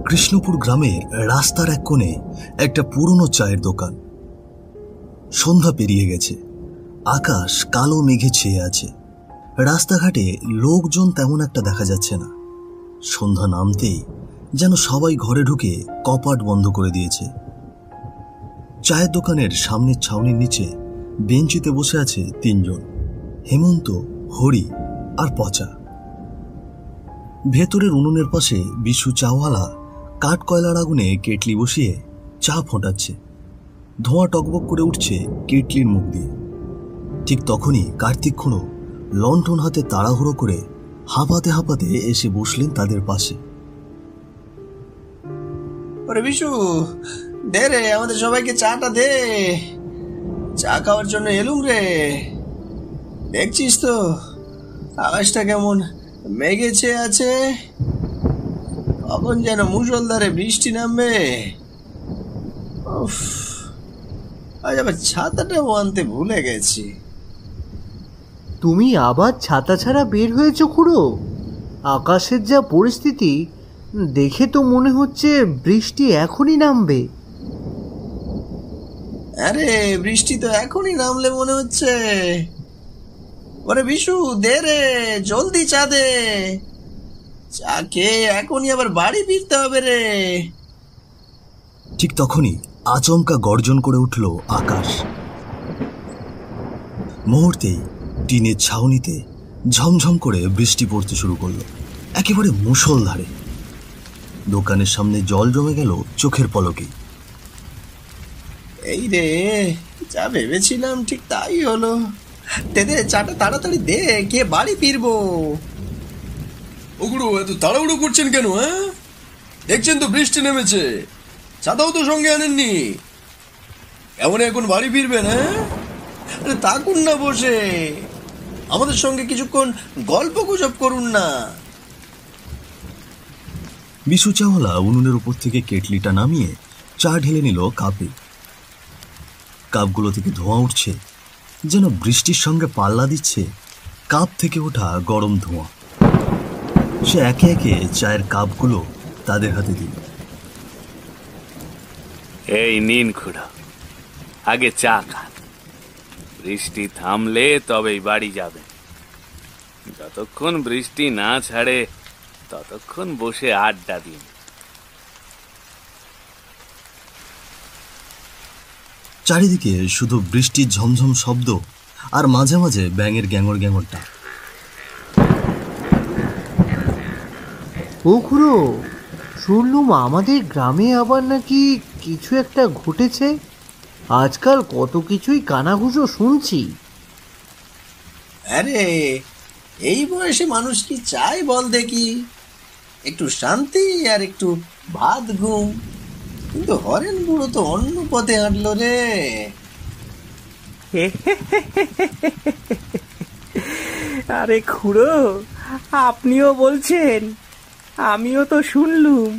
কৃষ্ণপুর গ্রামের রাস্তার এক কোণে একটা পুরনো চায়ের দোকান। সন্ধ্যা পেরিয়ে গেছে, আকাশ কালো মেঘে ছেয়ে আছে। রাস্তাঘাটে লোকজন তেমন একটা দেখা যাচ্ছে না। সন্ধ্যা নামতেই যেন সবাই ঘরে ঢুকে কপাট বন্ধ করে দিয়েছে। চায়ের দোকানের সামনের ছাউনির নিচে বেঞ্চিতে বসে আছে তিনজন, হেমন্ত, হরি আর পচা। ভেতরের উনুনের পাশে বিশু চাওয়ালা কাঠ কয়লার আগুনে কেটলি বসিয়ে চা ফোটাচ্ছে। ধোঁয়া টকবক করে উঠছে কেটলির মুখ দিয়ে। ঠিক তখনই কার্তিক খুঁড়ো লণ্ঠন হাতে তাড়াহুড়ো করে হাঁপাতে হাঁপাতে এসে বসলেন তাদের পাশে। ওরে বিশু, দে রে, আমাদের সবাইকে চাটা দে। চা খাওয়ার জন্য এলুম রে। দেখছিস তো আকাশটা কেমন মেঘেছে আছে, কখন যেন মুষলধারে বৃষ্টি নামবে। আজ আবার ছাতাটাও আনতে ভুলে গেছি। তুমি আবার ছাতা ছাড়া বের হয়েছো খুড়ো? আকাশের যা পরিস্থিতি দেখে তো মনে হচ্ছে বৃষ্টি এখনই নামবে। আরে বৃষ্টি তো এখনই নামলে মনে হচ্ছে। ওরে বিশু, দে রে, জলদি চা দে। চা খেয়ে এখনই আবার বাড়ি ফিরতে হবে রে। ঠিক তখনই আচমকা গর্জন করে উঠল আকাশ। মুহূর্তেই টিনের ছাউনিতে ঝমঝম করে বৃষ্টি পড়তে শুরু করলো, একেবারে মুষলধারে। দোকানের সামনে জল জমে গেল চোখের পলকে। এই রে, যা ভেবেছিলাম ঠিক তাই হলো। দে দে, চাটা তাড়াতাড়ি দে, কে বাড়ি ফিরবো। ওগুলো এত তাড়াহুড়ো করছেন কেন? হ্যাঁ, দেখছেন তো বৃষ্টি নেমেছে, ছাতাও তো সঙ্গে আনেননি। কেমন এখন বাড়ি ফিরবেন? হ্যাঁ, আরে থাকুন না বসে, আমাদের সঙ্গে কিছুক্ষণ গল্প গুজব করুন না। বিশু চাওয়ালা উনুনের উপর থেকে কেটলিটা নামিয়ে চা ঢেলে নিল কাপে। কাপগুলো থেকে ধোঁয়া উঠছে, যেন বৃষ্টির সঙ্গে পাল্লা দিচ্ছে কাপ থেকে ওঠা গরম ধোঁয়া। সে একে একে চায়ের কাপগুলো তাদের হাতে দিল। এই নিন খুড়া, আগে চা খান। বৃষ্টি থামলে তবেই বাড়ি যাবেন। যতক্ষণ বৃষ্টি না ছাড়ে ততক্ষণ বসে আড্ডা দিন। চারিদিকে শুধু বৃষ্টির ঝমঝম শব্দ আর মাঝে মাঝে ব্যাঙের গ্যাঙর গ্যাঙরটা। ও খুড়ো, শুনলুম আমাদের গ্রামে আবার নাকি কিছু একটা ঘটেছে। আজকাল কত কিছুই কানাঘুষো শুনছি। আরে এই বয়সে মানুষ কি চায় বল দেখি? একটু শান্তি আর একটু ভাত ঘুম। কিন্তু হরেন বুড়ো তো অন্য পথে হাঁটলো রে। আরে খুড়ো, আপনিও বলছেন? আমিও তো শুনলুম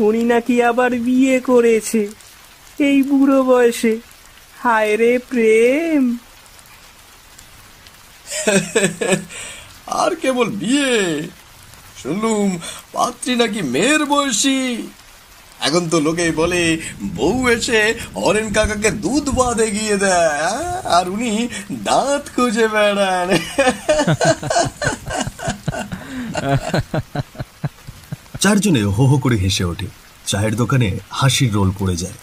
উনি নাকি আবার বিয়ে করেছে এই বুড়ো বয়সে। হায় রে প্রেম! আর কেবল বিয়ে, শুনলুম পাত্রী নাকি মেয়ের বয়সী। এখন তো লোকেই বলে বউ এসে হরেন কাকাকে দুধ বাঁধে গিয়ে দেয়, আর উনি দাঁত খুঁজে বেড়ান। চারজনে হো হো করে হেসে ওঠে। চায়ের দোকানে হাসির রোল পড়ে যায়।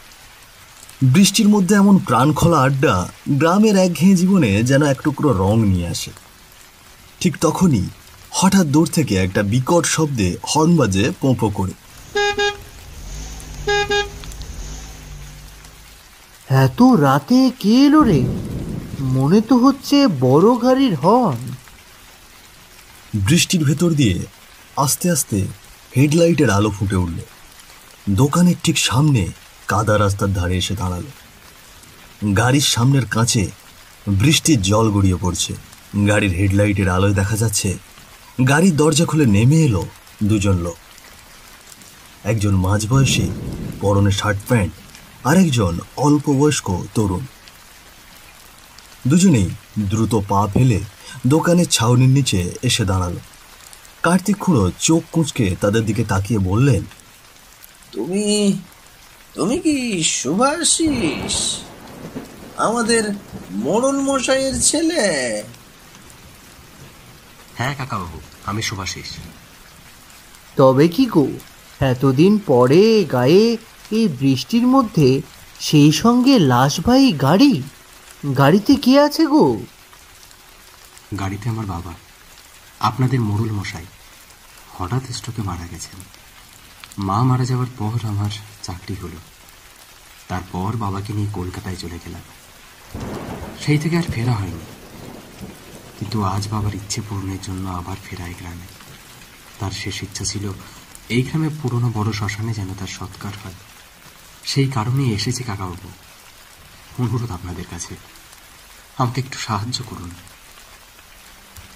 বৃষ্টির মধ্যে এমন প্রাণখোলা আড্ডা গ্রামের একঘেয়ে জীবনে যেন এক টুকরো রং নিয়ে আসে। ঠিক তখনই হঠাৎ দূর থেকে একটা বিকট শব্দে হর্ন বাজে পোঁপো করে। এত রাতে কে এলো রে? মনে তো হচ্ছে বড় গাড়ির হর্ন। বৃষ্টির ভেতর দিয়ে আস্তে আস্তে হেডলাইটের আলো ফুটে উঠল। দোকানের ঠিক সামনে কাদা রাস্তার ধারে এসে দাঁড়ালো। গাড়ির সামনের কাঁচে বৃষ্টির জল গড়িয়ে পড়ছে। গাড়ির হেডলাইটের আলোয় দেখা যাচ্ছে গাড়ির দরজা খুলে নেমে এলো দুজন লোক। একজন মাঝবয়সী, পরনে শার্ট প্যান্ট, আর একজন অল্প বয়স্ক তরুণ। দুজনেই দ্রুত পা ফেলে দোকানের ছাউনির নিচে এসে দাঁড়ালো। কার্তিক খুঁড়ো চোখ কুঁচকে তাদের দিকে তাকিয়ে বললেন, তুমি তুমি কি শুভাশিস, আমাদের মোড়ল মশাইয়ের ছেলে? হ্যাঁ কাকাবাবু, আমি শুভাশিস। তবে কি গো, এতদিন পরে গায়ে এই বৃষ্টির মধ্যে, সেই সঙ্গে লাশবাহী গাড়ি, গাড়িতে কে আছে গো? গাড়িতে আমার বাবা, আপনাদের মোড়ল মশাই। হঠাৎ স্ট্রোকে মারা গেছেন। মা মারা যাওয়ার পর আমার চাকরি হলো। তারপর বাবাকে নিয়ে কলকাতায় চলে গেলাম। সেই থেকে আর ফেরা হয়নি। কিন্তু আজ বাবার ইচ্ছে পূরণের জন্য আবার ফেরাই গ্রামে। তার শেষ ইচ্ছা ছিল এই গ্রামে পুরনো বড় শ্মশানে যেন তার সৎকার হয়। সেই কারণেই এসেছি কাকাবাবু। অনুরোধ আপনাদের কাছে, আমাকে একটু সাহায্য করুন।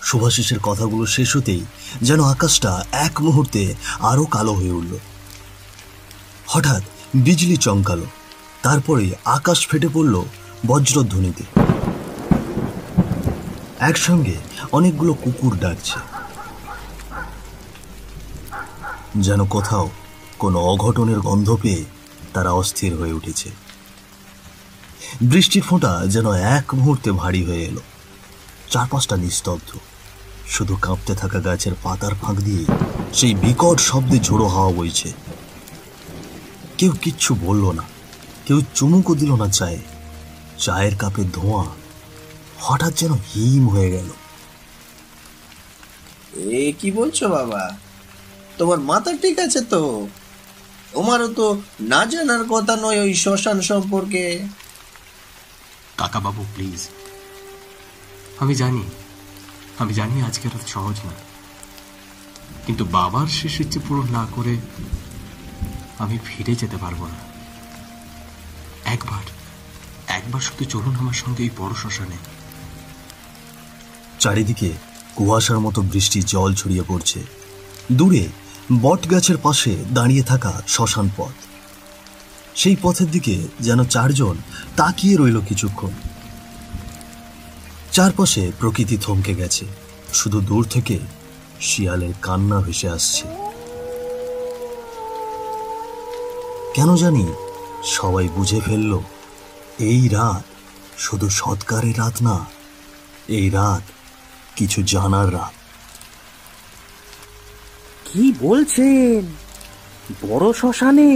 শুভাশিসের কথাগুলো শেষ হতেই যেন আকাশটা এক মুহূর্তে আরো কালো হয়ে উঠল। হঠাৎ বিজলি চমকালো, তারপরে আকাশ ফেটে পড়ল বজ্রধ্বনিতে। একসঙ্গে অনেকগুলো কুকুর ডাকছে, যেন কোথাও কোনো অঘটনের গন্ধ পেয়ে তারা অস্থির হয়ে উঠেছে। বৃষ্টির ফোঁটা যেন এক মুহূর্তে ভারী হয়ে এলো। চারপাশটা নিস্তব্ধ, শুধু কাঁপতে থাকা গাছের পাতার ফাঁক দিয়ে সেই বিকট শব্দে ঝোড়ো হাওয়া বইছে। কেউ কিচ্ছু বলল না, কেউ চুমুকও দিল না চায়ে। চায়ের কাপের ধোঁয়া হঠাৎ যেন হিম হয়ে গেল। এ কি বলছো বাবা? তোমার মাথা ঠিক আছে তো? তোমারও তো না জানার কথা নয় ওই শ্মশান সম্পর্কে। কাকাবাবু প্লিজ, আমি জানি আজকের রাত সহজ না, কিন্তু বাবার শেষ ইচ্ছে পূরণ না করে আমি ফিরে যেতে পারবো না। একবার শুধু চলুন আমার সঙ্গে এই বড় শ্মশানে। চারিদিকে কুয়াশার মতো বৃষ্টির জল ছড়িয়ে পড়ছে। দূরে বট গাছের পাশে দাঁড়িয়ে থাকা শ্মশান পথ, সেই পথের দিকে যেন চারজন তাকিয়ে রইল কিছুক্ষণ। চারপাশে প্রকৃতি থমকে গেছে, শুধু দূর থেকে শিয়ালের কান্না ভেসে আসছে। কেন জানি সবাই বুঝে ফেলল, এই রাত শুধু সৎকারের রাত না, এই রাত কিছু জানার রাত। কি বলছেন? বড় শ্মশানে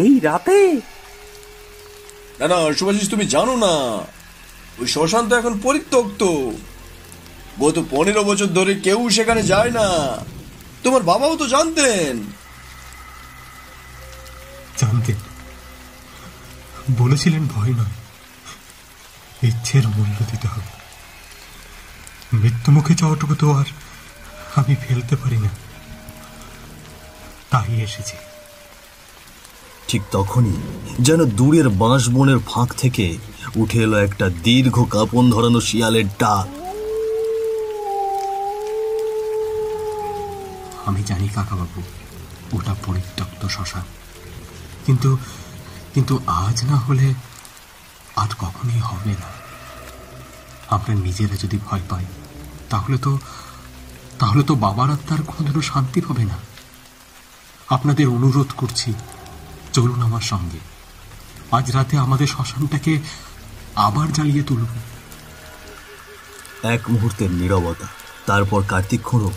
এই রাতে? না না শুভাশিস, তুমি জানো না, ওই শ্মশান তো এখন পরিত্যক্ত। গত 15 বছর ধরে কেউ সেখানে যায় না। তোমার বাবাও তো জানতেন। বলেছিলেন ভয় নয়, ইচ্ছের মূল্য দিতে হবে। মৃত্যু মুখে যাওয়াটুকু তো আর আমি ফেলতে পারি না, তাই এসেছি। ঠিক তখনই যেন দূরের বাঁশ বনের ফাঁক থেকে উঠে এলো একটা দীর্ঘ কাঁপন ধরানো শিয়ালের ডাক। আমি জানি কাকাবাবু, ওটা পরিত্যক্ত শ্মশান, কিন্তু আজ না হলে আর কখনোই হবে না। আমরা নিজেরা যদি ভয় পাই, তাহলে তো বাবার আত্মার কোনোদিনও শান্তি পাবে না। আপনাদের অনুরোধ করছি, চলুন আমার সঙ্গে। আজ রাতে আমাদের শ্মশানটাকে আবার জ্বালিয়ে তুলব। এক মুহূর্তের নীরবতা, তারপর কার্তিক খুঁড়ো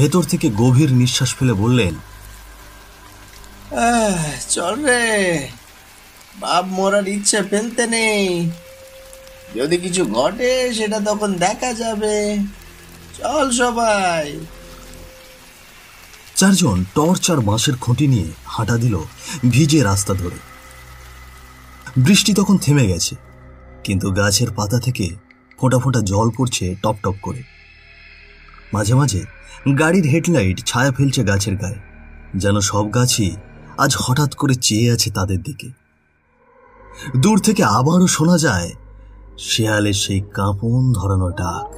ভেতর থেকে গভীর নিঃশ্বাস ফেলে বললেন, চল রে, বাপ মরার ইচ্ছে ফেলতে নেই। যদি কিছু ঘটে সেটা তখন দেখা যাবে। চল সবাই। চারজন টর্চ আর বাঁশের খুঁটি নিয়ে হাঁটা দিল ভিজে রাস্তা ধরে। বৃষ্টি তখন থেমে গেছে, কিন্তু গাছের পাতা থেকে ফোঁটা ফোঁটা জল পড়ছে টপ টপ করে। মাঝে মাঝে গাড়ির হেডলাইট ছায়া ফেলছে গাছের গায়ে, যেন সব গাছই আজ হঠাৎ করে চেয়ে আছে তাদের দিকে। দূর থেকে আবারও শোনা যায় শেয়ালের সেই কাঁপন ধরানো ডাক।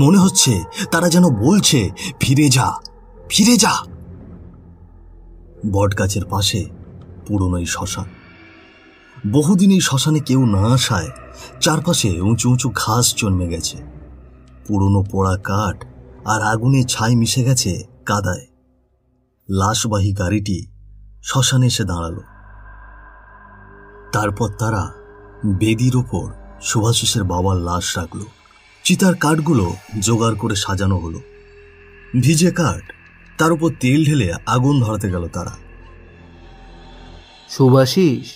মনে হচ্ছে তারা যেন বলছে, ফিরে যা, ফিরে যা। বট গাছের পাশে পুরনো এই শ্মশান। বহুদিন এই শ্মশানে কেউ না আসায় চারপাশে উঁচু উঁচু ঘাস জন্মে গেছে। পুরনো পোড়া কাঠ আর আগুনে ছাই মিশে গেছে কাদায়। লাশবাহী গাড়িটি শ্মশানে এসে দাঁড়ালো। তারপর তারা বেদির ওপর শুভাশিসের বাবার লাশ রাখল। চিতার কাঠগুলো জোগাড় করে সাজানো হলো। ভিজে কাঠ, তার উপর তেল ঢেলে আগুন ধরাতে গেল তারা। শুভাশিস,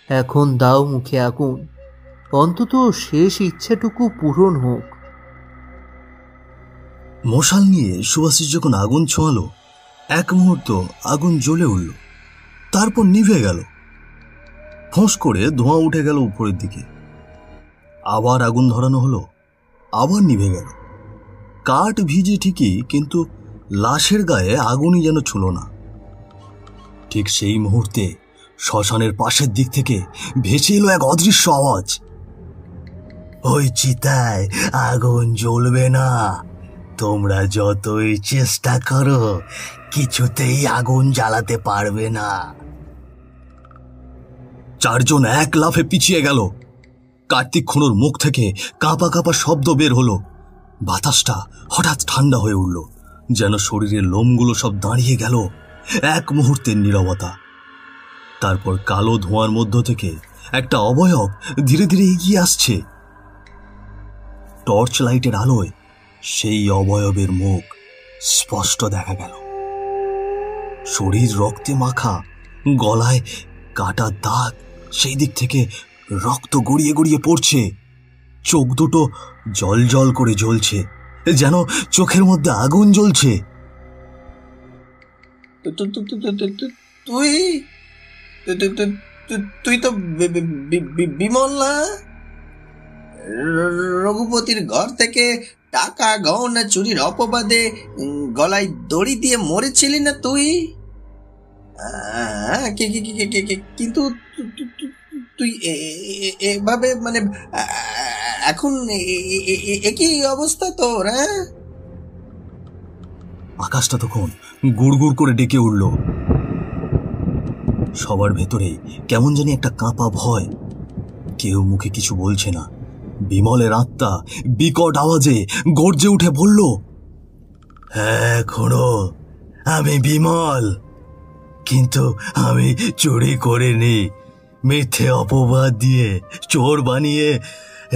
এখন দাও মুখে আগুন, অন্তত শেষ ইচ্ছেটুকু পূরণ হোক। মশাল নিয়ে শুভাশিস যখন আগুন ছোঁয়ালো, এক মুহূর্ত আগুন জ্বলে উঠল, তারপর নিভে গেল। ফোঁস করে ধোঁয়া উঠে গেল উপরের দিকে। আবার আগুন ধরানো হলো, আবার নিভে গেল। কাঠ ভিজে ঠিকই, কিন্তু লাশের গায়ে আগুনই যেন ছুঁল না। ঠিক সেই মুহূর্তে শ্মশানের পাশের দিক থেকে ভেসে এলো এক অদৃশ্য আওয়াজ। ওই চিতায় আগুন জ্বলবে না, তোমরা যতই চেষ্টা করো কিছুতেই আগুন জ্বালাতে পারবে না। চারজন এক লাফে পিছিয়ে গেল। কার্তিক খুনোর মুখ থেকে কাঁপা কাঁপা শব্দ বের হলো। বাতাসটা হঠাৎ ঠান্ডা হয়ে উঠল, যেন শরীরের লোমগুলো সব দাঁড়িয়ে গেল। এক মুহূর্তের নীরবতা। তারপর কালো ধোঁয়ার মধ্য থেকে একটা অবয়ব ধীরে ধীরে এগিয়ে আসছে। টর্চ লাইটের আলোয় সেই অবয়বের মুখ স্পষ্ট দেখা গেল। শরীর রক্তে মাখা, গলায় কাটা দাগ, সেই দিক থেকে রক্ত গড়িয়ে গড়িয়ে পড়ছে। চোখ দুটো জল জল করে জ্বলছে, যেন চোখের মধ্যে আগুন জ্বলছে। তুই তুই তো বিমল না? রঘুপতির ঘর থেকে টাকা গহনা চুরির অপবাদে গলায় দড়ি দিয়ে মরেছিলি না তুই? কিন্তু তুই এভাবে মানে এখন একই অবস্থা তোর? হ্যাঁ, আকাশটা তখন গুড়গুড় করে ডেকে উঠল। সবার ভেতরে কেমন জানি একটা কাঁপা ভয়। কেউ মুখে কিছু বলছে না। বিমলের আত্মা বিকট আওয়াজে গর্জে উঠে বলল, হ্যাঁ খুড়ো, আমি বিমল, কিন্তু আমি চুরি করিনি। মিথ্যে অপবাদ দিয়ে চোর বানিয়ে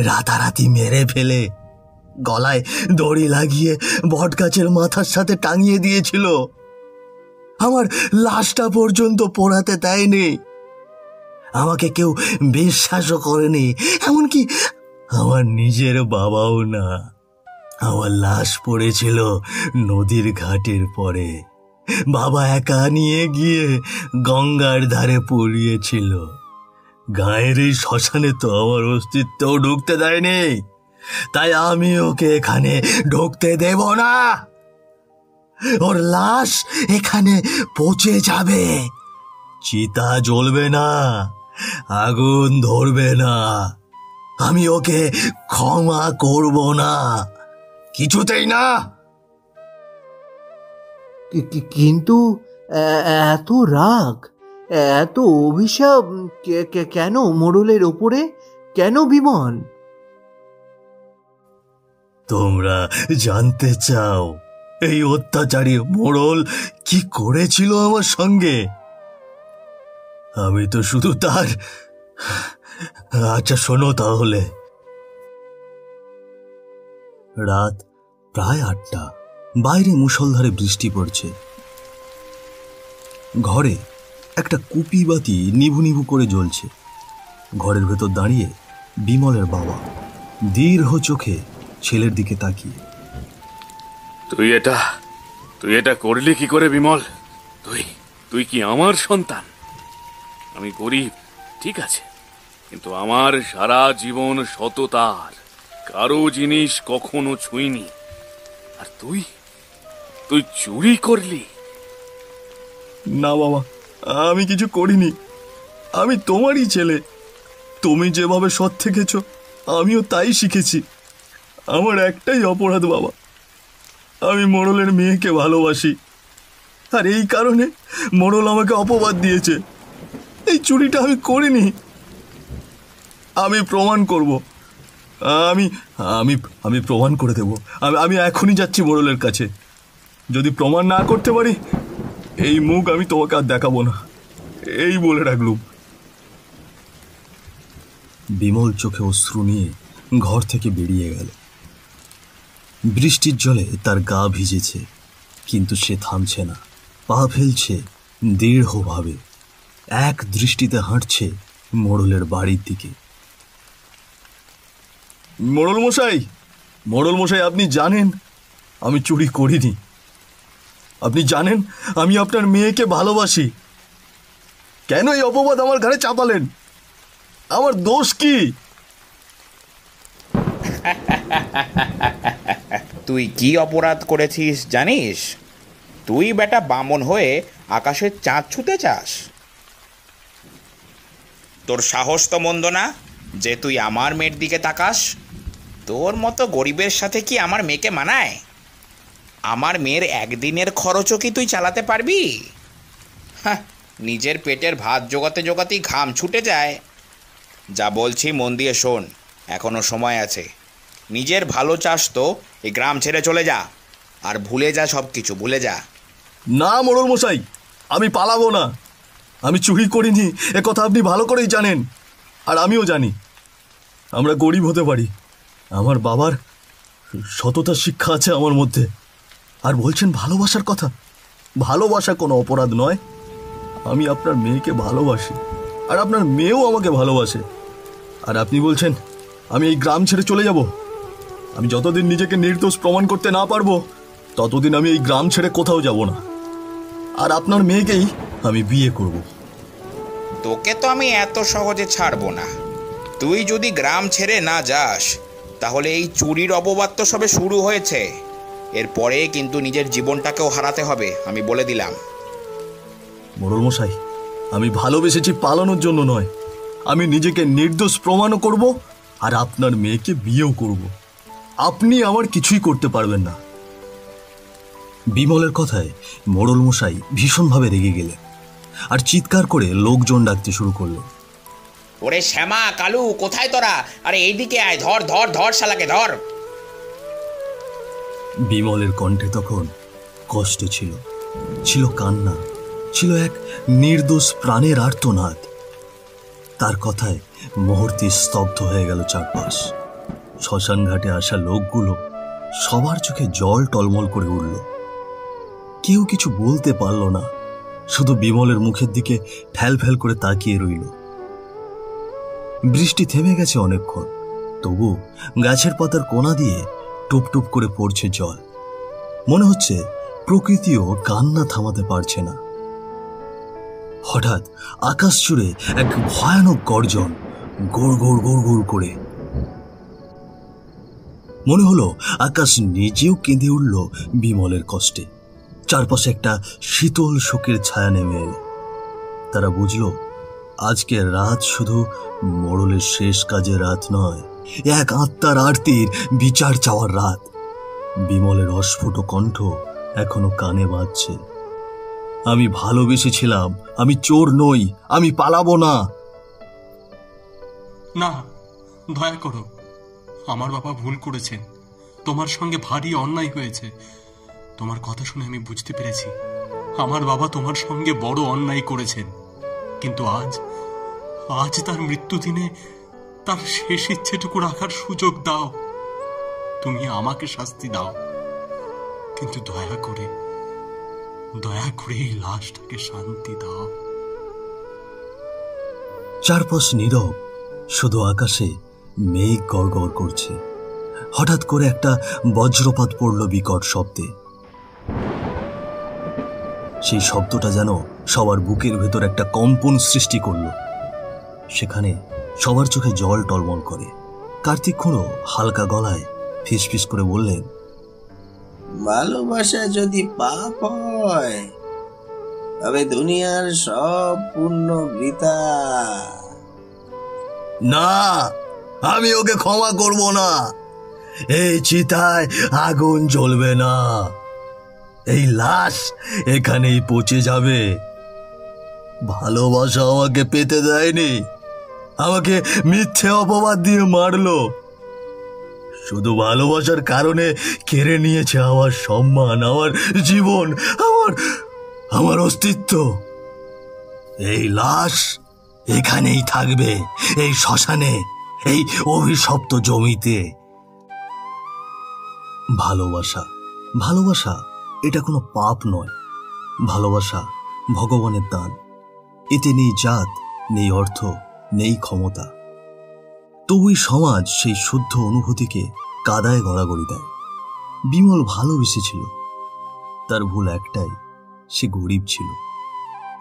রাতারাতি মেরে ফেলে গলায় দড়ি লাগিয়ে বটগাছের মাথার সাথে টাঙিয়ে দিয়েছিল। আমার লাশটা পর্যন্ত পোড়াতে দেয়নি। আমাকে কেউ বিশ্বাসও করেনি, এমনকি আমার নিজের বাবাও না। আমার লাশ পড়েছিল নদীর ঘাটের পরে। বাবা একা নিয়ে গিয়ে গঙ্গার ধারে পড়িয়েছিল। গায়ের এই শ্মশানে তো আমার অস্তিত্বও ঢুকতে দেয়নি, তাই আমি ওকে এখানে ঢুকতে দেব না। ওর লাশ এখানে পচে যাবে, চিতা জ্বলবে না, আগুন ধরবে না। আমি ওকে ক্ষমা করব না, কিছুতেই না। কিন্তু এত রাগ, এত অভিশাপ কেন মোড়লের ওপরে? কেন বিমল? তোমরা জানতে চাও এই অত্যাচারী মোড়ল কি করেছিল আমার সঙ্গে? আমি তো শুধু তার... আচ্ছা শোনো তাহলে। রাত প্রায় 8টা। বাইরে মুষলধারে বৃষ্টি পড়ছে। ঘরে একটা কুপি বাতি নিভু নিভু করে জ্বলছে। ঘরের ভেতর দাঁড়িয়ে বিমলের বাবা দীর্ঘ চোখে ছেলের দিকে তাকিয়ে। তুই এটা করলি কি করে বিমল? তুই কি আমার সন্তান? আমি গরিব, ঠিক আছে, কিন্তু আমার সারা জীবন সততার, কারো জিনিস কখনো ছুঁইনি। আর তুই চুরি করলি? না বাবা, আমি কিছু করিনি। আমি তোমারই ছেলে। তুমি যেভাবে সৎ থেকেছ আমিও তাই শিখেছি। আমার একটাই অপরাধ বাবা, আমি মোড়লের মেয়েকে ভালোবাসি, আর এই কারণে মোড়ল আমাকে অপবাদ দিয়েছে। এই চুরিটা আমি করিনি। আমি প্রমাণ করব। আমি আমি আমি প্রমাণ করে দেব। আমি এখনই যাচ্ছি মোড়লের কাছে। যদি প্রমাণ না করতে পারি এই মুখ আমি তোমাকে আর দেখাবো না, এই বলে রাখলুম। বিমল চোখে অশ্রু নিয়ে ঘর থেকে বেরিয়ে গেল। বৃষ্টির জলে তার গা ভিজেছে, কিন্তু সে থামছে না, পা ফেলছে দৃঢ়ভাবে, এক দৃষ্টিতে হাঁটছে মোড়লের বাড়ির দিকে। মোড়ল মশাই, মোড়ল মশাই, আপনি জানেন আমি চুরি করিনি। আপনি জানেন আমি আপনার মেয়েকে ভালোবাসি। কেন এই অপবাদ আমার ঘাড়ে চাপালেন? আমার দোষ কি? তুই কি অপরাধ করেছিস জানিস? তুই বেটা বামন হয়ে আকাশের চাঁদ ছুঁতে চাস? তোর সাহস তো মন্দ না যে তুই আমার মেয়ের দিকে তাকাস। তোর মতো গরিবের সাথে কি আমার মেয়েকে মানায়? আমার মেয়ের একদিনের খরচও কি তুই চালাতে পারবি? হ্যাঁ, নিজের পেটের ভাত জোগাতে জোগাতেই ঘাম ছুটে যায়। যা বলছি মন দিয়ে শোন, এখনো সময় আছে। নিজের ভালো চাস তো এই গ্রাম ছেড়ে চলে যা, আর ভুলে যা, সব কিছু ভুলে যা। না মোড়ল মশাই, আমি পালাবো না। আমি চুরি করিনি, এ কথা আপনি ভালো করেই জানেন, আর আমিও জানি। আমরা গরিব হতে পারি, আমার বাবার সততার শিক্ষা আছে আমার মধ্যে। আর বলছেন ভালোবাসার কথা? ভালোবাসা কোনো অপরাধ নয়। আমি আপনার মেয়েকে ভালোবাসি, আর আপনার মেয়েও আমাকে ভালোবাসে। আর আপনি বলছেন আমি এই গ্রাম ছেড়ে চলে যাব? আমি যতদিন নিজেকে নির্দোষ প্রমাণ করতে না পারবো ততদিন আমি এই গ্রাম ছেড়ে কোথাও যাব না। আর আপনার মেয়েকেই আমি বিয়ে করব। তোকে তো আমি এত সহজে ছাড়বো না। তুই যদি গ্রাম ছেড়ে না যাস তাহলে এই চুরির অপবাদ তো সবে শুরু হয়েছে। এরপরে কিন্তু নিজের জীবনটাকেও হারাতে হবে, আমি বলে দিলাম। মোড়ল মশাই, আমি ভালোবেসেছি পালানোর জন্য নয়, আমি নিজেকে নির্দোষ প্রমাণও করব, আর আপনার মেয়েকে বিয়েও করব। আপনি আমার কিছুই করতে পারবেন না। বিমলের কথায় মোড়ল মশাই ভীষণভাবে রেগে গেলেন, আর চিৎকার করে লোকজন ডাকতে শুরু করলেন। ওরে শ্যামা, কালু, কোথায় তোরা? আরে এইদিকে আয়, ধর ধর ধর শালাকে ধর। বিমলের কণ্ঠে তখন কষ্ট ছিল, ছিল কান্না, ছিল এক নির্দোষ প্রাণের আর্তনাদ। তার কথায় মুহূর্তে স্তব্ধ হয়ে গেল চারপাশ। শ্মশান ঘাটে আসা লোকগুলো সবার চোখে জল টলমল করে উঠল। কেউ কিছু বলতে পারল না, শুধু বিমলের মুখের দিকে ফ্যাল ফ্যাল করে তাকিয়ে রইল। বৃষ্টি থেমে গেছে অনেকক্ষণ, তবু গাছের পাতার কোণা দিয়ে টুপ টুপ করে পড়ছে জল। মনে হচ্ছে প্রকৃতিও কান্না থামাতে পারছে না। হঠাৎ আকাশ জুড়ে এক ভয়ানক গর্জন, গোড় গোড় গোড় গোড় করে। মনে হলো আকাশ নিজেও কেঁদে উঠল বিমলের কষ্টে। চারপাশে একটা শীতল শোকের ছায়া নেমে এলো। তারা বুঝল আজকের রাত শুধু মোড়লের শেষ কাজের রাত নয়, এক আত্মার আরতির বিচার চাওয়ার রাত। বিমলের অস্ফুট কণ্ঠ এখনো কানে বাজছে। আমি ভালোবেসেছিলাম, আমি চোর নই, আমি পালাবো না। না, দয়া করো, আমার বাবা ভুল করেছেন। তোমার সঙ্গে ভারী অন্যায় হয়েছে। তোমার কথা শুনে আমি বুঝতে পেরেছি আমার বাবা তোমার সঙ্গে বড় অন্যায় করেছেন। কিন্তু আজ তার মৃত্যু দিনে তার শেষ ইচ্ছেটুকু রাখার সুযোগ দাও। তুমি আমাকে শাস্তি দাও, কিন্তু দয়া করে এই লাশটাকে শান্তি দাও। চারপাশ নীরব, শুধু আকাশে মেঘ গড়গড় করছে। হঠাৎ করে একটা বজ্রপাত পড়ল বিকট শব্দে। সেই শব্দটা যেন সবার বুকের ভেতর একটা কম্পন সৃষ্টি করল। সেখানে সবার চোখে জল টলমল করে। কার্তিক খুঁড়ো হালকা গলায় ফিসফিস করে বললেন, ভালোবাসা যদি পাপ হয় তবে দুনিয়ার সব পুণ্য বৃথা। না, আমি ওকে ক্ষমা করব না। এই চিতায় আগুন জ্বলবে না, এই লাশ এখানেই পচে যাবে। ভালোবাসা আমাকে পেতে দেয়নি, আমাকে মিথ্যে অপবাদ দিয়ে মারলো। শুধু ভালোবাসার কারণে কেড়ে নিয়েছে আমার সম্মান, আমার জীবন, আমার আমার অস্তিত্ব। এই লাশ এখানেই থাকবে, এই শ্মশানে, এই অভিশপ্ত জমিতে। ভালোবাসা, ভালোবাসা এটা কোনো পাপ নয়। ভালোবাসা ভগবানের দান। এতে নেই জাত, নেই অর্থ, নেই ক্ষমতা। তবুই সমাজ সেই শুদ্ধ অনুভূতিকে কাদায় গড়াগড়ি দেয়। বিমল ভালোবেসেছিল, তার ভুল একটাই, সে গরিব ছিল,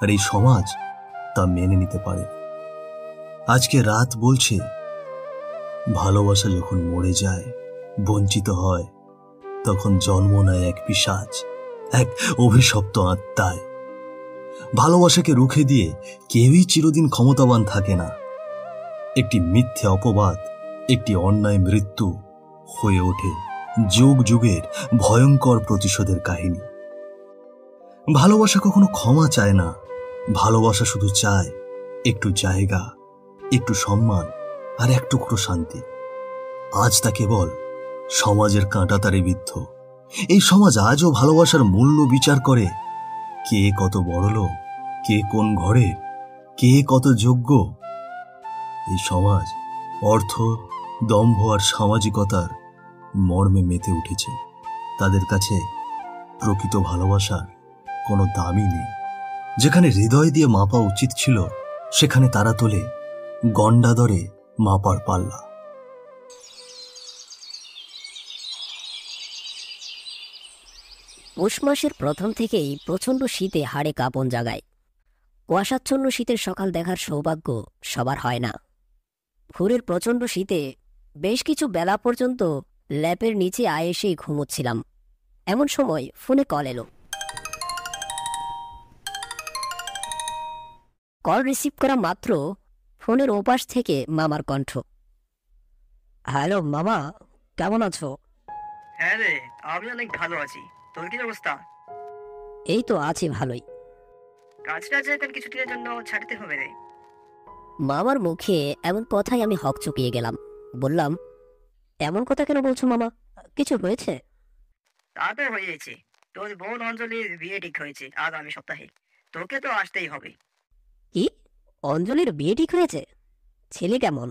আর এই সমাজ তা মেনে নিতে পারে। আজকে রাত বলছে, ভালোবাসা যখন মরে যায়, বঞ্চিত হয়, তখন জন্ম নেয় এক পিশাচ, এক অভিশপ্ত আত্মায়। ভালোবাসাকে রুখে দিয়ে কেউই চিরদিন ক্ষমতাবান থাকে না। একটি মিথ্যে অপবাদ, একটি অন্যায় মৃত্যু হয়ে ওঠে যুগ যুগের ভয়ঙ্কর প্রতিশোধের কাহিনী। ভালোবাসা কখনো ক্ষমা চায় না। ভালোবাসা শুধু চায় একটু জায়গা, একটু সম্মান, আর এক টুকরো শান্তি। আজ তা কেবল সমাজের কাঁটাতারে বিদ্ধ। এই সমাজ আজও ভালোবাসার মূল্য বিচার করে। কে কত বড়লোক, কে কোন ঘরের, কে কত যোগ্য। এই সমাজ অর্থ, দম্ভ আর সামাজিকতার মর্মে মেতে উঠেছে। তাদের কাছে প্রকৃত ভালোবাসার কোনো দামই নেই। যেখানে হৃদয় দিয়ে মাপা উচিত ছিল, সেখানে তারা তোলে গন্ডাদরে মাপার পাল্লা। পৌষ মাসের প্রথম থেকেই প্রচণ্ড শীতে হাড়ে কাঁপন জাগায়। কুয়াশাচ্ছন্ন শীতের সকাল দেখার সৌভাগ্য সবার হয় না। ভোরের প্রচণ্ড শীতে বেশ কিছু বেলা পর্যন্ত ল্যাপের নিচে এসেই ঘুমোচ্ছিলাম। এমন সময় ফোনে কল এলো। কল রিসিভ করা মাত্র ফোনের ওপাশ থেকে মামার কণ্ঠ। হ্যালো মামা, কেমন আছো? হ্যাঁ রে, আমি অনেক ভালো আছি। তোর কি অবস্থা? এই তো আছি ভালোই। কাজটা যে এখন কিছুদিনের জন্য ছাড়তে হবে রে। মামার মুখে এমন কথাই আমি হকচকিয়ে গেলাম। বললাম, এমন কথা কেন বলছো মামা? কিছু হয়েছে? তা তো হয়েছে। তোর বোন অঞ্জলির বিয়ে ঠিক হয়েছে আগামী সপ্তাহে। তোকে তো আসতেই হবে। কি? অঞ্জলির বিয়ে ঠিক হয়েছে? ছেলে কেমন?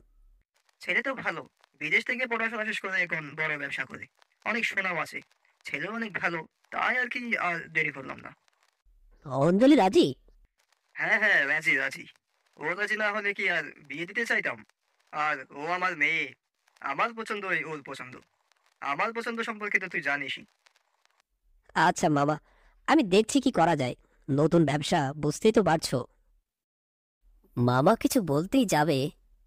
ছেলে তো ভালো, বিদেশ থেকে পড়াশোনা শেষ করে এখন বড় ব্যবসা করে, অনেক সুনাম আছে। ছেলে অনেক ভালো, তাই আর কি আর দেরি করলাম না। অঞ্জলি রাজি? হ্যাঁ হ্যাঁ, রাজি রাজি। ও রাজি না হলে কি আর বিয়ে দিতে চাইতাম? আর ও আমার মেয়ে, আমার পছন্দই ওর পছন্দ। আমার পছন্দ সম্পর্কে তো তুই জানিসই। আচ্ছা মামা, আমি দেখছি কি করা যায়। নতুন ব্যবসা, বুঝতেই তো পারছো। মামা কিছু বলতেই যাবে,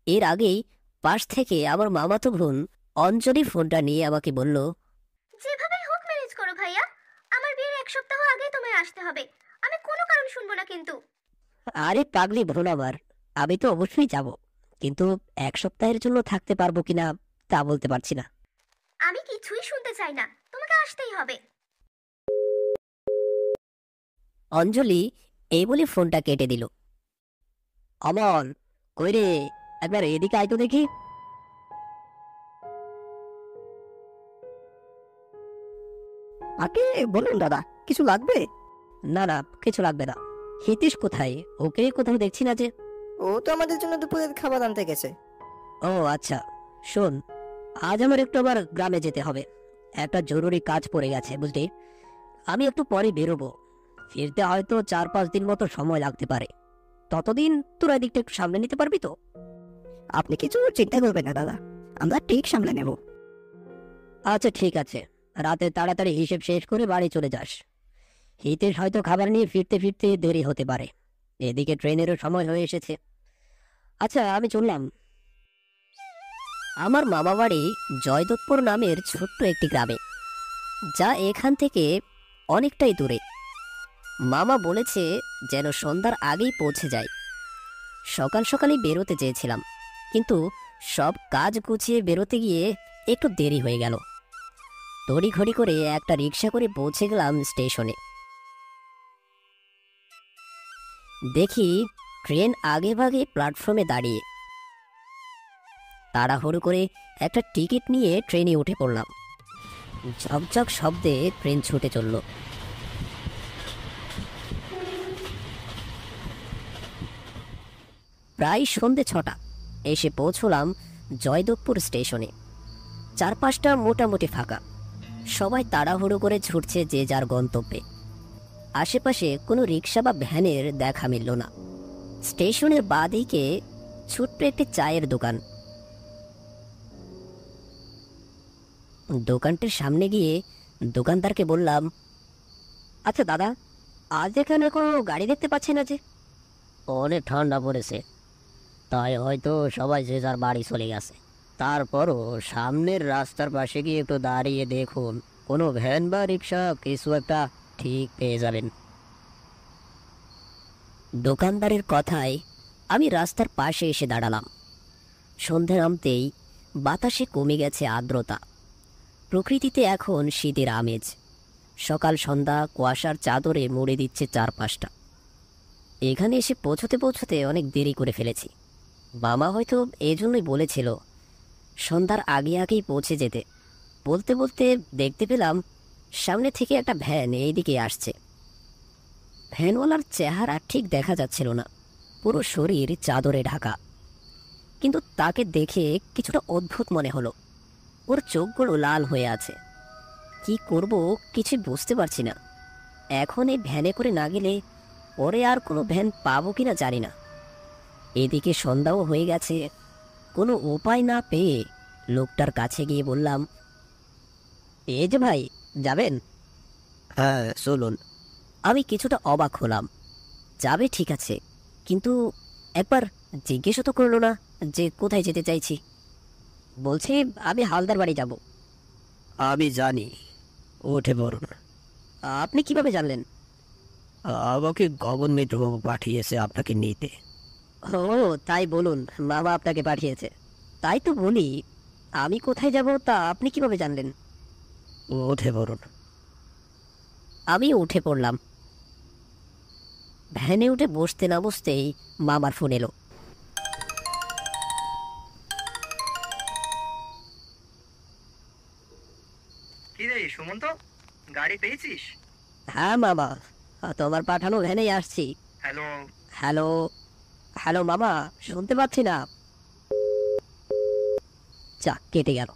এর আগেই পাশ থেকে আমার মামাতো বোন অঞ্জলি ফোনটা নিয়ে আমাকে বলল, যেভাবে হোক ম্যানেজ করো ভাইয়া, আমার বিয়ের 1 সপ্তাহ আগে তোমায় আসতে হবে। আমি কোনো কারণ শুনবো না কিন্তু। আরে পাগলি বোন আমার, আমি তো অবশ্যই যাব, কিন্তু 1 সপ্তাহের জন্য থাকতে পারবো কিনা তা বলতে পারছি না। আমি কিছুই শুনতে চাই না, তোমাকে আসতেই হবে। অঞ্জলি এই বলে ফোনটা কেটে দিল। অমল, কই রে, একবার এদিকে আয় তো দেখি। আগে বলুন দাদা, কিছু লাগবে? না না, কিছু লাগবে না। হিতেশ কোথায়? ওকে কোথাও দেখছি না যে। ও তো আমাদের জন্য দুপুরের খাবার আনতে গেছে। ও আচ্ছা, শোন, আজ আমার একটু আবার গ্রামে যেতে হবে। একটা জরুরি কাজ পড়ে গেছে বুঝলি। আমি একটু পরে বেরোবো, ফিরতে হয়তো 4-5 দিন মতো সময় লাগতে পারে। ততদিন তোরা এদিকটা একটু সামলে নিতে পারবি তো? আপনি কিছু চিন্তা করবেন না দাদা, আমরা ঠিক সামলে নেব। আচ্ছা ঠিক আছে, রাতে তাড়াতাড়ি হিসেব শেষ করে বাড়ি চলে যাস। হিতেশ হয়তো খাবার নিয়ে ফিরতে ফিরতে দেরি হতে পারে, এদিকে ট্রেনেরও সময় হয়ে এসেছে। আচ্ছা আমি চললাম। আমার মামা বাড়ি জয়দত্তপুর নামের ছোট্ট একটি গ্রামে, যা এখান থেকে অনেকটাই দূরে। মামা বলেছে যেন সন্ধ্যার আগেই পৌঁছে যায়। সকাল সকালই বেরোতে চেয়েছিলাম, কিন্তু সব কাজ গুছিয়ে বেরোতে গিয়ে একটু দেরি হয়ে গেল। তড়িঘড়ি করে একটা রিক্সা করে পৌঁছে গেলাম স্টেশনে। দেখি ট্রেন আগে ভাগে প্ল্যাটফর্মে দাঁড়িয়ে। তাড়াহুড়ো করে একটা টিকিট নিয়ে ট্রেনে উঠে পড়লাম। ঝকঝক শব্দে ট্রেন ছুটে চলল। প্রায় সন্ধে 6টা এসে পৌঁছলাম জয়দেবপুর স্টেশনে। চারপাশটা মোটামুটি ফাঁকা, সবাই তাড়াহুড়ো করে ছুটছে যে যার গন্তব্যে। আশেপাশে কোনো রিক্সা বা ভ্যানের দেখা মিলল না। স্টেশনের বাঁদিকে ছোট্ট একটি চায়ের দোকান। দোকানটির সামনে গিয়ে দোকানদারকে বললাম, আচ্ছা দাদা, আজ এখানে কোনো গাড়ি দেখতে পাচ্ছি না যে? অনেক ঠান্ডা পড়েছে, তাই হয়তো সবাই যে যার বাড়ি চলে গেছে। তারপরও সামনের রাস্তার পাশে গিয়ে একটু দাঁড়িয়ে দেখুন, কোনো ভ্যান বা রিক্সা কিছু একটা ঠিক পেয়ে যাবেন। দোকানদারের কথায় আমি রাস্তার পাশে এসে দাঁড়ালাম। সন্ধে নামতেই বাতাসে কমে গেছে আর্দ্রতা। প্রকৃতিতে এখন শীতের আমেজ। সকাল সন্ধ্যা কুয়াশার চাদরে মুড়ে দিচ্ছে চারপাশটা। এখানে এসে পৌঁছতে পৌঁছতে অনেক দেরি করে ফেলেছি। মামা হয়তো এজন্যই বলেছিল সন্ধ্যার আগে আগেই পৌঁছে যেতে। বলতে বলতে দেখতে পেলাম সামনে থেকে একটা ভ্যান এইদিকে আসছে। ভ্যানওয়ালার চেহারা ঠিক দেখা যাচ্ছিল না, পুরো শরীর চাদরে ঢাকা। কিন্তু তাকে দেখে কিছুটা অদ্ভুত মনে হলো। ওর চোখগুলো লাল হয়ে আছে। কি করব কিছু বুঝতে পারছি না। এখন এই ভ্যানে করে না গেলে পরে আর কোনো ভ্যান পাবো কিনা জানি না। এদিকে সন্ধ্যাও হয়ে গেছে। কোনো উপায় না পেয়ে লোকটার কাছে গিয়ে বললাম, এই যে ভাই, যাবেন? হ্যাঁ চলুন। আমি কিছুটা অবাক হলাম। যাবে ঠিক আছে, কিন্তু একবার জিজ্ঞেসও তো করলো না যে কোথায় যেতে চাইছি। বলছে আমি হালদার বাড়ি যাব। আমি জানি, উঠে পড়ুন। আপনি কিভাবে জানলেন? আমাকে গগন মিত্রবাবু পাঠিয়েছে আপনাকে নিতে। ও তাই বলুন, বাবা আপনাকে পাঠিয়েছে। তাই তো বলি, আমি কোথায় যাব তা আপনি কিভাবে জানলেন? উঠে পড়ুন। আমি উঠে পড়লাম। ভ্যানে উঠে বসতে না বসতেই মামার ফোন এলো। কি রে সুমন্ত, গাড়ি পেয়েছিস? হ্যাঁ মামা, তোমার পাঠানো ভ্যানেই আসছি। হ্যালো হ্যালো হ্যালো মামা, শুনতে পাচ্ছি না। চা কেটে গেল।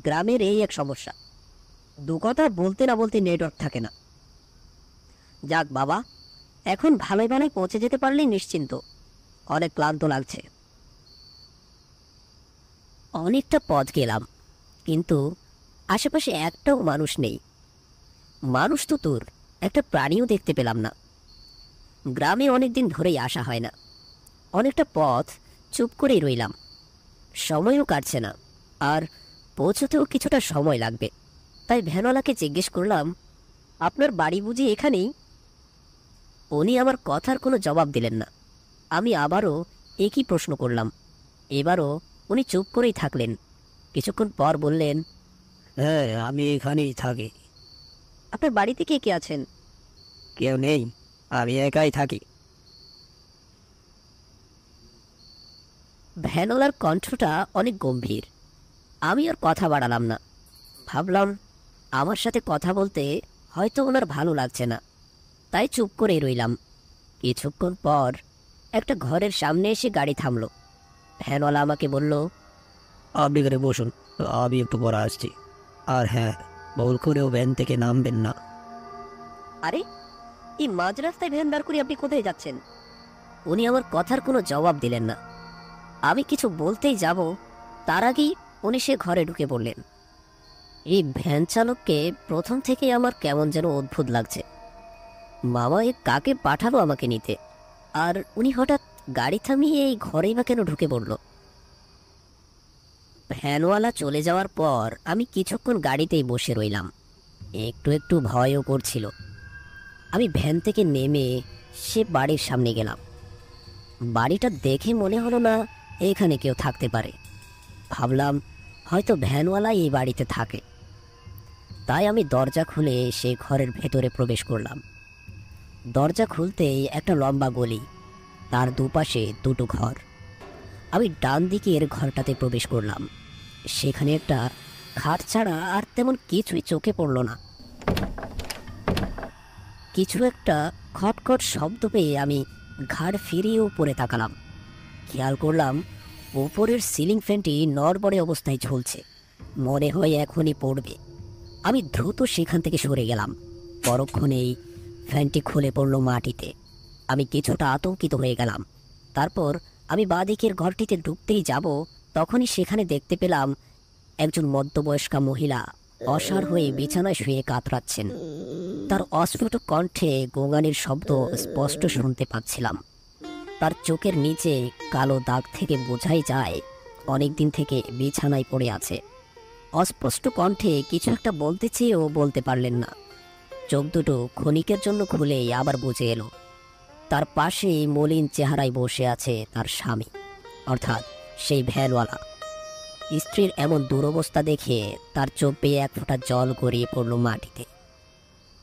গ্রামের এই এক সমস্যা, দু কথা বলতে না বলতে নেটওয়ার্ক থাকে না। যাক বাবা, এখন ভালোই ভালোই পৌঁছে যেতে পারলেই নিশ্চিন্ত। অনেক ক্লান্ত লাগছে। অনেকটা পথ গেলাম, কিন্তু আশেপাশে একটাও মানুষ নেই। মানুষ তো দূর, একটা প্রাণীও দেখতে পেলাম না। গ্রামে অনেকদিন ধরেই আসা হয় না। অনেকটা পথ চুপ করেই রইলাম। সময়ও কাটছে না, আর পৌঁছতেও কিছুটা সময় লাগবে। তাই ভ্যানওয়ালাকে জিজ্ঞেস করলাম, আপনার বাড়ি বুঝি এখানেই? উনি আমার কথার কোনো জবাব দিলেন না। আমি আবারও একই প্রশ্ন করলাম। এবারও উনি চুপ করেই থাকলেন। কিছুক্ষণ পর বললেন, হ্যাঁ আমি এখানেই থাকি। আপনার বাড়িতে কে কে আছেন? কেউ নেই, আমি একাই থাকি। ভ্যানওয়ালার কণ্ঠটা অনেক গম্ভীর। আমি আর কথা বাড়ালাম না। ভাবলাম আমার সাথে কথা বলতে হয়তো ওনার ভালো লাগছে না, তাই চুপ করেই রইলাম। কিছুক্ষণ পর একটা ঘরের সামনে এসে গাড়ি থামলো। ভ্যানওয়ালা আমাকে বলল, আপনি ঘরে বসুন, আমি একটু পরে আসছি। আর হ্যাঁ, ভুল করেও ভ্যান থেকে নামবেন না। আরে এই মাঝ রাস্তায় ভ্যান দাঁড় করে আপনি কোথায় যাচ্ছেন? উনি আমার কথার কোনো জবাব দিলেন না। আমি কিছু বলতেই যাব, তার আগেই উনি সে ঘরে ঢুকে পড়লেন। এই ভ্যান চালককে প্রথম থেকেই আমার কেমন যেন অদ্ভুত লাগছে। মামা এ কাকে পাঠালো আমাকে নিতে, আর উনি হঠাৎ গাড়ি থামিয়ে এই ঘরেই বা কেন ঢুকে পড়ল? ভ্যানওয়ালা চলে যাওয়ার পর আমি কিছুক্ষণ গাড়িতেই বসে রইলাম। একটু একটু ভয়ও করছিল। আমি ভ্যান থেকে নেমে সে বাড়ির সামনে গেলাম। বাড়িটা দেখে মনে হলো না এখানে কেউ থাকতে পারে। ভাবলাম হয়তো ভ্যানওয়ালাই এই বাড়িতে থাকে। তাই আমি দরজা খুলে সেই ঘরের ভেতরে প্রবেশ করলাম। দরজা খুলতেই একটা লম্বা গলি, তার দুপাশে দুটো ঘর। আমি ডান দিকের ঘরটাতে প্রবেশ করলাম। সেখানে একটা খাট ছাড়া আর তেমন কিছুই চোখে পড়ল না। কিছু একটা খটখট শব্দ পেয়ে আমি ঘাড় ফিরিয়ে উপরে তাকালাম। খেয়াল করলাম উপরের সিলিং ফ্যানটি নড়বড়ে অবস্থায় ঝুলছে, মনে হয় এখনই পড়বে। আমি দ্রুত সেখান থেকে সরে গেলাম। পরক্ষণেই ফ্যানটি খুলে পড়ল মাটিতে। আমি কিছুটা আতঙ্কিত হয়ে গেলাম। তারপর আমি বাঁদিকের ঘরটিতে ঢুকতেই যাব, তখনই সেখানে দেখতে পেলাম একজন মধ্যবয়স্কা মহিলা অসাড় হয়ে বিছানায় শুয়ে কাতরাচ্ছেন। তার অস্ফুট কণ্ঠে গোঙানির শব্দ স্পষ্ট শুনতে পাচ্ছিলাম। তার চোখের নিচে কালো দাগ থেকে বোঝাই যায় অনেকদিন থেকে বিছানায় পড়ে আছে। অস্পষ্ট কণ্ঠে কিছু একটা বলতে চেয়েও বলতে পারলেন না। চোখ দুটো ক্ষণিকের জন্য খুলেই আবার বুঝে এলো। তার পাশেই মলিন চেহারায় বসে আছে তার স্বামী, অর্থাৎ সেই ভ্যানওয়ালা। স্ত্রীর এমন দুরবস্থা দেখে তার চোখ বেয়ে এক ফোঁটা জল গড়িয়ে পড়ল মাটিতে।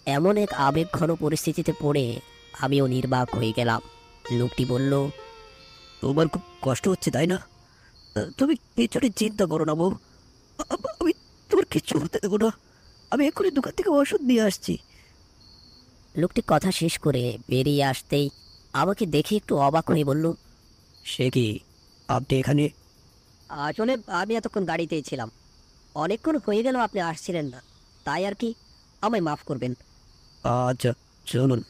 এমন এক আবেগঘন পরিস্থিতিতে পড়ে আমিও নির্বাক হয়ে গেলাম। লোকটি বলল, তোমার খুব কষ্ট হচ্ছে তাই না? তুমি কিছুটা চিন্তা করো না বউ, আমি তোমার কিচ্ছু হতে দেবো না। আমি এক্ষুনি দোকান থেকে ওষুধ নিয়ে আসছি। লোকটি কথা শেষ করে বেরিয়ে আসতেই আমাকে দেখে একটু অবাক হয়ে বলল, সে কি, আপনি এখানে? আসলে আমি এতক্ষণ গাড়িতেই ছিলাম, অনেকক্ষণ হয়ে গেল আপনি আসছিলেন না, তাই আর কি। আমায় মাফ করবেন। আচ্ছা চলুন,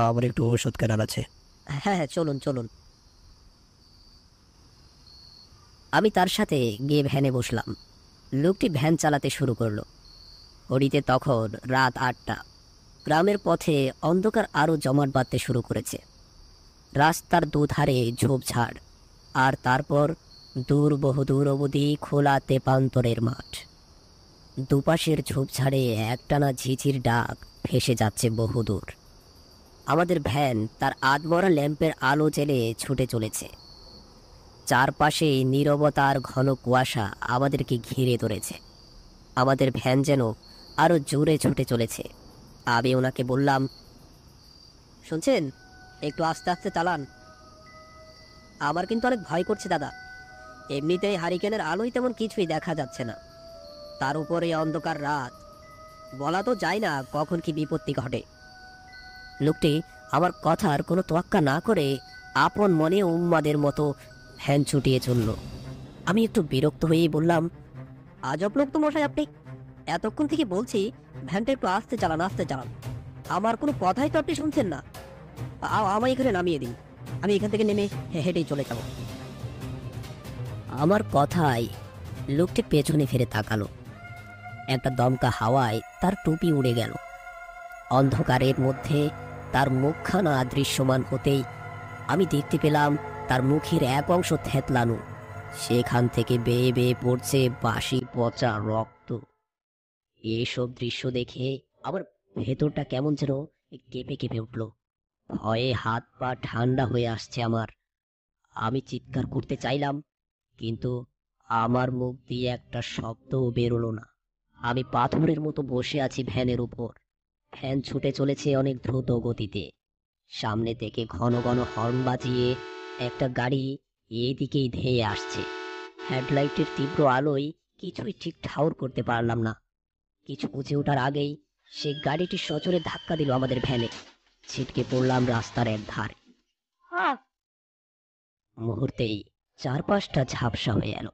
আমার একটু ওষুধ কেনার আছে। হ্যাঁ হ্যাঁ, চলুন চলুন। আমি তার সাথে গিয়ে ভ্যানে বসলাম। লোকটি ভ্যান চালাতে শুরু করলো। ঘড়িতে তখন রাত 8টা। গ্রামের পথে অন্ধকার আরও জমাট বাঁধতে শুরু করেছে। রাস্তার দুধারে ঝোপঝাড়, আর তারপর দূর বহুদূর অবধি খোলা তেপান্তরের মাঠ। দুপাশের ঝোপঝাড়ে একটানা ঝিঝির ডাক ভেসে যাচ্ছে বহুদূর। আমাদের ভ্যান তার আধমরা ল্যাম্পের আলো জেলে ছুটে চলেছে। চারপাশে নীরবতার ঘন কুয়াশা আমাদেরকে ঘিরে ধরেছে। আমাদের ভ্যান যেন আরও জোরে ছুটে চলেছে। আমি ওনাকে বললাম, শুনছেন, একটু আস্তে আস্তে চালান। আমার কিন্তু অনেক ভয় করছে দাদা। এমনিতেই হারিকেনের আলোয় তেমন কিছুই দেখা যাচ্ছে না, তার উপরে অন্ধকার রাত, বলা তো যায় না কখন কি বিপত্তি ঘটে। লোকটি আমার কথার কোনো তোয়াক্কা না করে আপন মনে উম্মাদের মতো ভ্যান ছুটিয়ে চলল। আমি একটু বিরক্ত হয়েই বললাম, আজব লোক তো মশাই আপনি। এতক্ষণ থেকে বলছি ভ্যানটা একটু আস্তে চালান, আস্তে চালান। আমার কোনো কথাই তো আপনি শুনছেন না। আমায় এখানে নামিয়ে দিন, আমি এখান থেকে নেমে হেঁটেই চলে যাব। আমার কথায় লোকটি পেছনে ফিরে তাকালো। একটা দমকা হাওয়ায় তার টুপি উড়ে গেল। অন্ধকারের মধ্যে তার মুখখানা দৃশ্যমান হতেই আমি দেখতে পেলাম তার মুখের এক অংশ থেতলানো, সেখান থেকে বেয়ে বেয়ে পড়ছে বাসি পচা রক্ত। এইসব দৃশ্য দেখে আমার ভেতরটা কেমন যেন কেঁপে কেঁপে উঠল। ভয়ে হাত পা ঠান্ডা হয়ে আসছে আমার। আমি চিৎকার করতে চাইলাম, কিন্তু আমার মুখ দিয়ে একটা শব্দও বেরোলো না। আমি পাথরের মতো বসে আছি ভ্যানের উপর। ভ্যান ছুটে চলেছে অনেক দ্রুত গতিতে। সামনে থেকে ঘন ঘন হর্ন বাজিয়ে একটা গাড়ি এদিকেই ধেয়ে আসছে। হেডলাইটের তীব্র আলোয় কিছুই ঠিক ঠাউর করতে পারলাম না। কিছু বুঝে ওঠার আগেই সে গাড়িটি সজোরে ধাক্কা দিল আমাদের ভ্যানে। ছিটকে পড়লাম রাস্তার এক ধারে। মুহূর্তেই চারপাশটা ঝাপসা হয়ে এলো।